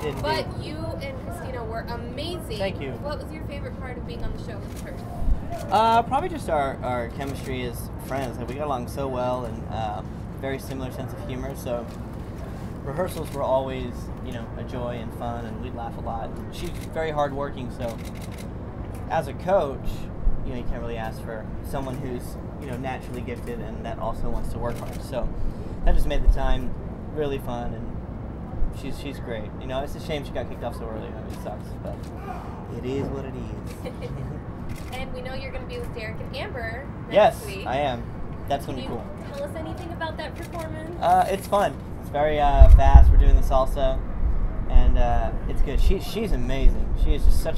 Didn't. But you and Christina were amazing. Thank you. What was your favorite part of being on the show with her? Probably just our chemistry as friends. Like, we got along so well, and very similar sense of humor. So rehearsals were always, a joy and fun, and we'd laugh a lot. She's very hardworking, so as a coach, you can't really ask for someone who's naturally gifted and that also wants to work hard. So that just made the time really fun, and she's great. It's a shame she got kicked off so early. It sucks, but it is what it is. And we know you're going to be with Derek and Amber next week. Yes, I am. That's going to be cool. Can you tell us anything about that performance? It's fun. It's very fast. We're doing the salsa, and it's good. She's amazing. She is just so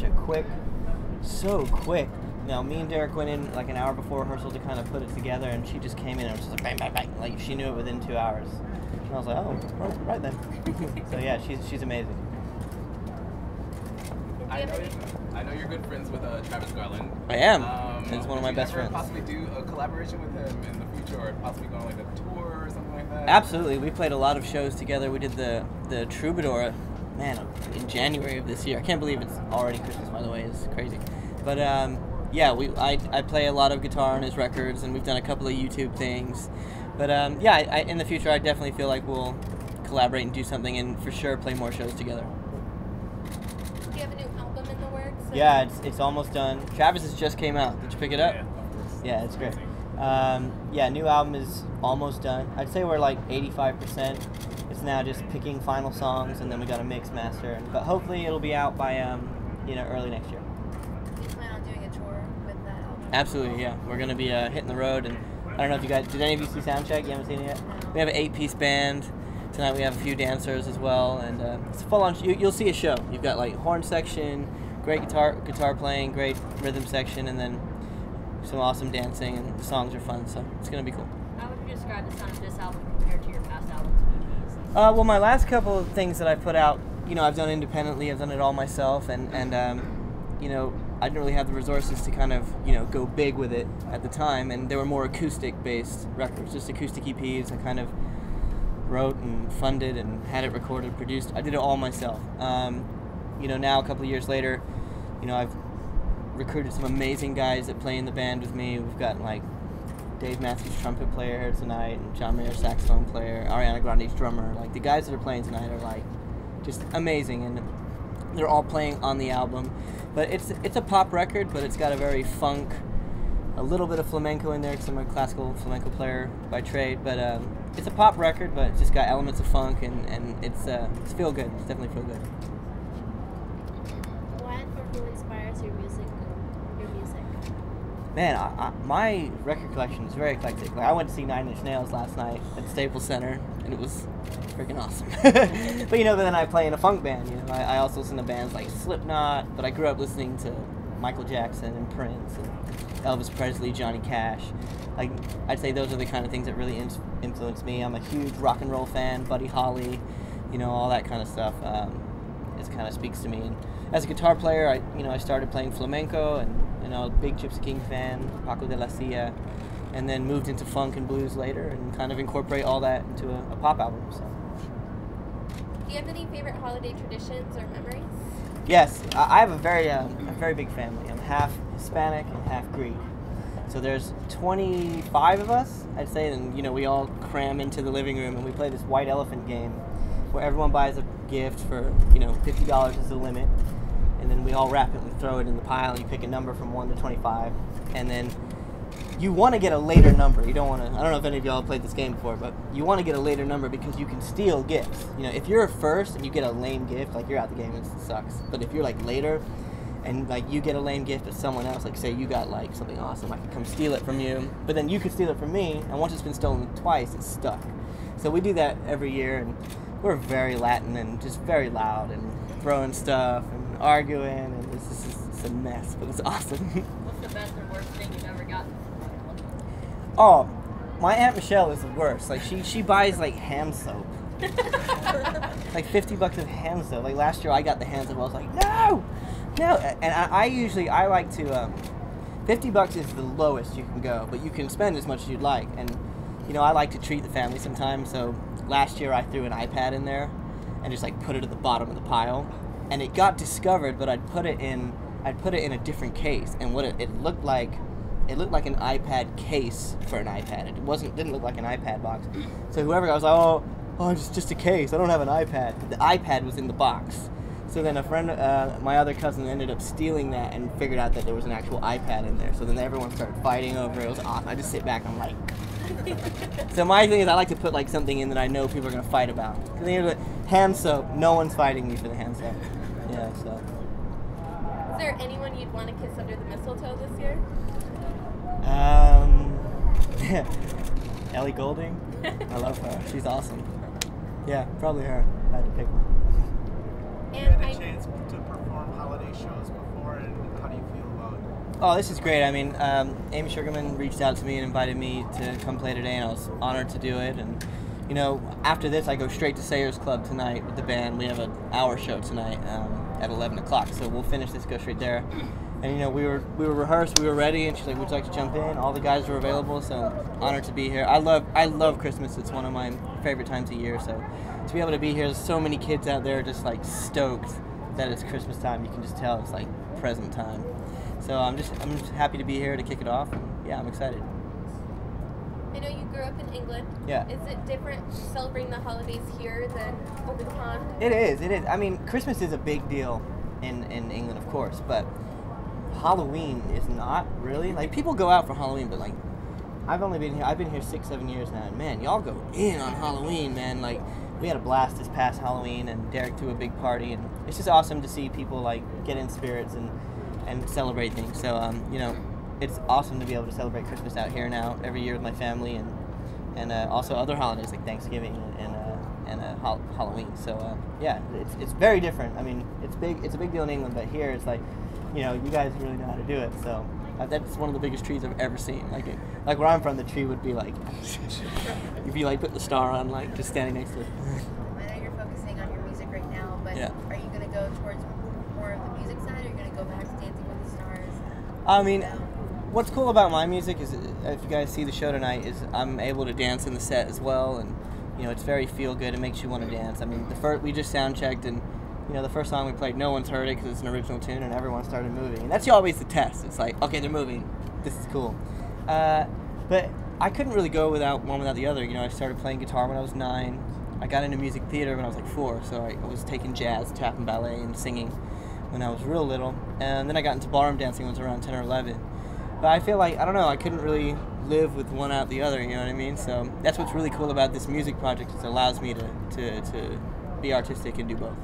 quick. Me and Derek went in like an hour before rehearsal to kind of put it together, and she just came in and was just like bang, bang, bang. Like, she knew it within 2 hours. And I was like, oh, right then. So yeah, she's amazing. I know you're good friends with Travis Garland. I am. He's one of my best friends. Possibly do a collaboration with him in the future, or possibly go on like a tour or something like that? Absolutely. We played a lot of shows together. We did the Troubadour, in January of this year. I can't believe it's already Christmas, by the way. It's crazy. But yeah, I play a lot of guitar on his records, and we've done a couple of YouTube things. But yeah, in the future, I definitely feel like we'll collaborate and do something, and for sure play more shows together. Do you have a new album in the works? Yeah, it's almost done. Travis's just came out. Did you pick it up? Yeah, of course. Yeah, it's great. Yeah, new album is almost done. I'd say we're like 85%. It's now just picking final songs, and then we got a mix master. But hopefully it'll be out by early next year. Do you plan on doing a tour with that album? Absolutely, yeah. We're gonna be hitting the road, and I don't know if you guys did any of you see Soundcheck? You haven't seen it yet? No. We have an 8-piece band. Tonight we have a few dancers as well, and it's full on. You'll see a show. You've got like horn section, great guitar playing, great rhythm section, and then some awesome dancing, and the songs are fun, so it's gonna be cool. How would you describe the sound of this album compared to your past albums and EPs? Well, my last couple of things that I put out, I've done independently. I've done it all myself, and I didn't really have the resources to kind of, go big with it at the time, and they were more acoustic-based records, just acoustic EPs. I kind of wrote and funded and had it recorded, produced. I did it all myself. Now a couple of years later, I've recruited some amazing guys that play in the band with me. We've got like Dave Matthews, trumpet player here tonight, and John Mayer, saxophone player, Ariana Grande's drummer. Like, the guys that are playing tonight are like just amazing, and they're all playing on the album. But it's a pop record, but it's got a very funk, a little bit of flamenco in there, because I'm a classical flamenco player by trade. But it's a pop record, but it's just got elements of funk, and it's feel good. It's definitely feel good. What or who inspires your music? Man, my record collection is very eclectic. Like, I went to see Nine Inch Nails last night at the Staples Center, and it was freaking awesome. But but then I play in a funk band. I also listen to bands like Slipknot, but I grew up listening to Michael Jackson and Prince and Elvis Presley, Johnny Cash. Like, I'd say those are the kind of things that really influenced me. I'm a huge rock and roll fan, Buddy Holly, all that kind of stuff. It kind of speaks to me. And as a guitar player, I started playing flamenco, and big Gypsy King fan, Paco de la Cia, and then moved into funk and blues later, and kind of incorporate all that into a pop album. So. Do you have any favorite holiday traditions or memories? Yes, I have a very big family. I'm half Hispanic and half Greek. So there's 25 of us, I'd say, and we all cram into the living room, and we play this white elephant game where everyone buys a gift for $50 is the limit, and then we all wrap it and throw it in the pile, and you pick a number from 1 to 25, and then you want to get a later number. You don't want to. I don't know if any of y'all have played this game before, but you want to get a later number because you can steal gifts. If you're first and you get a lame gift, like, you're out the game, it sucks. But if you're like later, and like you get a lame gift to someone else, like say you got like something awesome, I could come steal it from you, but then you could steal it from me, and once it's been stolen twice, it's stuck. So we do that every year, and we're very Latin and just very loud and throwing stuff and arguing, and it's a mess, but it's awesome. What's the best or worst thing you've ever gotten? Oh, my Aunt Michelle is the worst. Like, she buys like hand soap. Like $50 of hand soap. Like, last year I got the hand soap. I was like, no. And I like to. $50 is the lowest you can go, but you can spend as much as you'd like. And I like to treat the family sometimes. So last year I threw an iPad in there, and just like put it at the bottom of the pile, and it got discovered, but I'd put it in a different case, and what it looked like. It looked like an iPad case for an iPad. It didn't look like an iPad box. So whoever, I was like, oh, it's just a case. I don't have an iPad. But the iPad was in the box. So then a friend, my other cousin, ended up stealing that and figured out that there was an actual iPad in there. So then everyone started fighting over it. It was awesome. I just sit back and I'm like. So my thing is I like to put like something in that I know people are gonna fight about. Cause hand soap. No one's fighting me for the hand soap. Yeah. So. Is there anyone you'd want to kiss under the mistletoe this year? Ellie Goulding. I love her. She's awesome. Yeah, probably her. If I had to pick one. And you had a chance to perform holiday shows before, and how do you feel about it? Oh, this is great. I mean, Amy Sugarman reached out to me and invited me to come play today, and I was honored to do it. And you know, after this, I go straight to Sayers Club tonight with the band. We have an hour show tonight at 11 o'clock, so we'll finish this, go straight there. And you know, we were rehearsed, we were ready, and she's like, "Would you like to jump in?" All the guys were available, so honored to be here. I love Christmas. It's one of my favorite times of year. So to be able to be here, there's so many kids out there just like stoked that it's Christmas time. You can just tell it's like present time. So I'm just happy to be here to kick it off. And yeah, I'm excited. I know you grew up in England. Yeah. Is it different celebrating the holidays here than over the pond? It is. I mean, Christmas is a big deal in England, of course, but Halloween is not really. Like, people go out for Halloween, but like, I've been here 6-7 years now, and man, y'all go in on Halloween, man. Like, we had a blast this past Halloween, and Derek threw a big party, and it's just awesome to see people like get in spirits and celebrate things. So you know, it's awesome to be able to celebrate Christmas out here now every year with my family, and also other holidays like Thanksgiving and Halloween. So yeah, it's very different. I mean, it's a big deal in England, but here it's like, you know, you guys really know how to do it. So that's one of the biggest trees I've ever seen. Like where I'm from, the tree would be like, if you like put the star on, like just standing next to it. I know you're focusing on your music right now, but Yeah. Are you going to go towards more of the music side, or are you going to go back to Dancing with the Stars? I mean, what's cool about my music is, if you guys see the show tonight, is I'm able to dance in the set as well, and you know, it's very feel good. It makes you want to dance. I mean, we just sound checked, and you know, the first song we played, no one's heard it because it's an original tune, and everyone started moving. And that's always the test. It's like, okay, they're moving. This is cool. But I couldn't really go without one without the other. You know, I started playing guitar when I was 9. I got into music theater when I was like 4, so I was taking jazz, tap and ballet, and singing when I was real little. And then I got into ballroom dancing when I was around 10 or 11. But I feel like, I don't know, I couldn't really live with one out the other, you know what I mean? So that's what's really cool about this music project, is it allows me to be artistic and do both.